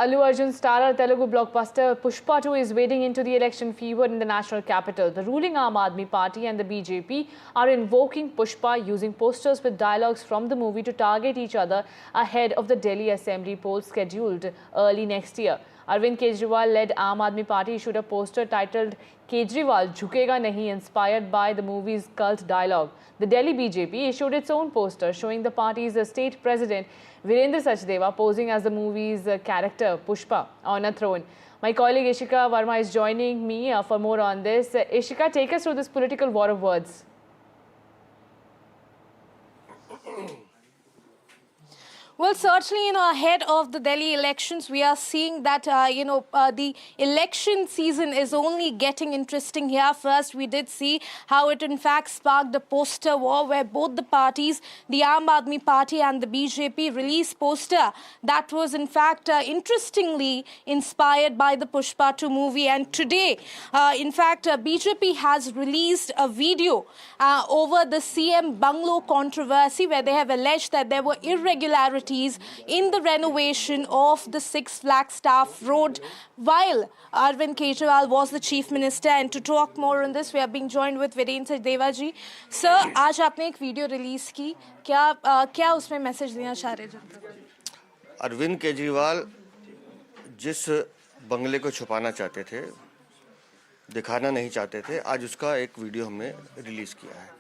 Allu Arjun starrer Telugu blockbuster Pushpa 2 is wading into the election fever in the national capital. The ruling Aam Aadmi Party and the BJP are invoking Pushpa using posters with dialogues from the movie to target each other ahead of the Delhi Assembly polls scheduled early next year. Arvind Kejriwal-led Aam Aadmi Party issued a poster titled Kejriwal Jhukega Nahi, inspired by the movie's cult dialogue. The Delhi BJP issued its own poster showing the party's state president Virendra Sachdeva posing as the movie's character Pushpa on a throne. My colleague Ishika Verma is joining me for more on this. Ishika, take us through this political war of words. Well, certainly, ahead of the Delhi elections, we are seeing that, the election season is only getting interesting here. First, we did see how it, in fact, sparked a poster war where both the parties, the Aam Aadmi Party and the BJP, released poster that was, in fact, interestingly inspired by the Pushpa 2 movie. And today, BJP has released a video over the CM Bungalow controversy where they have alleged that there were irregularities in the renovation of the Six Flagstaff Road while Arvind Kejriwal was the Chief Minister. And to talk more on this, we are being joined with Virendra Sachdeva ji. Sir, आज आपने एक video release की, क्या उसमें message देना चाह रहे जनता? अरविंद केजरीवाल जिस बंगले को छुपाना चाहते थे, दिखाना नहीं चाहते थे, आज उसका एक वीडियो हमने रिलीज किया है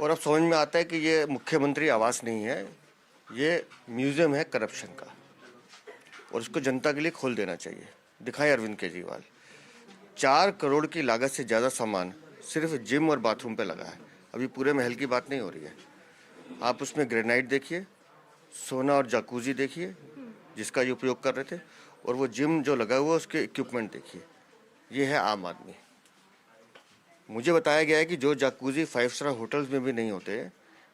और अब समझ में आता है कि ये मुख्यमंत्री आवास नहीं है, ये म्यूजियम है करप्शन का और उसको जनता के लिए खोल देना चाहिए। दिखाएं अरविंद केजरीवाल, 4 करोड़ की लागत से ज़्यादा सामान सिर्फ जिम और बाथरूम पे लगा है। अभी पूरे महल की बात नहीं हो रही है। आप उसमें ग्रेनाइट देखिए, सोना और जाकूजी देखिए जिसका ये उपयोग कर रहे थे, और वो जिम जो लगा हुआ उसके इक्विपमेंट देखिए। ये है आम आदमी। मुझे बताया गया है कि जो जाकूजी 5 स्टार होटल्स में भी नहीं होते,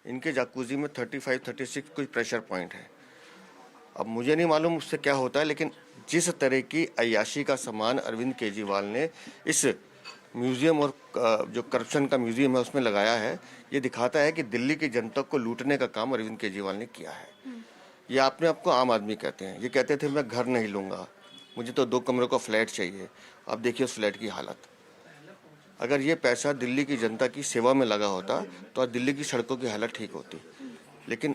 इनके जाकूजी में 35-36 कुछ प्रेशर पॉइंट है। अब मुझे नहीं मालूम उससे क्या होता है, लेकिन जिस तरह की अय्याशी का सामान अरविंद केजरीवाल ने इस म्यूज़ियम और जो करप्शन का म्यूज़ियम है उसमें लगाया है, ये दिखाता है कि दिल्ली की जनता को लूटने का काम अरविंद केजरीवाल ने किया है। ये अपने आप को आम आदमी कहते हैं। ये कहते थे मैं घर नहीं लूँगा, मुझे तो 2 कमरों का फ्लैट चाहिए। अब देखिए उस फ्लैट की हालत। अगर ये पैसा दिल्ली की जनता की सेवा में लगा होता तो आज दिल्ली की सड़कों की हालत ठीक होती, लेकिन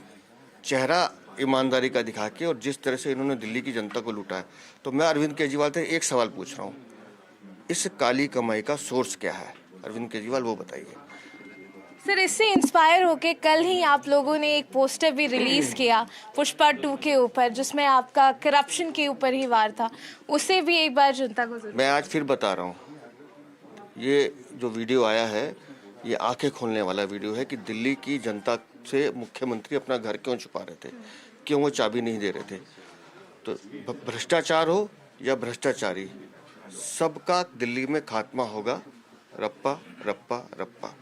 चेहरा ईमानदारी का दिखा के और जिस तरह से इन्होंने दिल्ली की जनता को लूटा है, तो मैं अरविंद केजरीवाल से एक सवाल पूछ रहा हूँ, इस काली कमाई का सोर्स क्या है? अरविंद केजरीवाल वो बताइए। सर, इससे इंस्पायर होके कल ही आप लोगों ने एक पोस्टर भी रिलीज किया पुष्पा 2 के ऊपर, जिसमें आपका करप्शन के ऊपर ही वार था। उसे भी एक बार जनता को मैं आज फिर बता रहा हूँ, ये जो वीडियो आया है ये आंखें खोलने वाला वीडियो है कि दिल्ली की जनता से मुख्यमंत्री अपना घर क्यों छुपा रहे थे, क्यों वो चाबी नहीं दे रहे थे। तो भ्रष्टाचार हो या भ्रष्टाचारी, सबका दिल्ली में खात्मा होगा। रप्पा रप्पा रप्पा।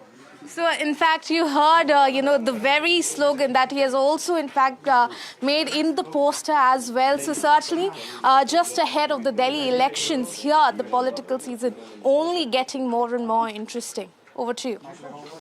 So, in fact, you heard, the very slogan that he has also, in fact, made in the poster as well. So, certainly, just ahead of the Delhi elections here, the political season only getting more and more interesting. Over to you.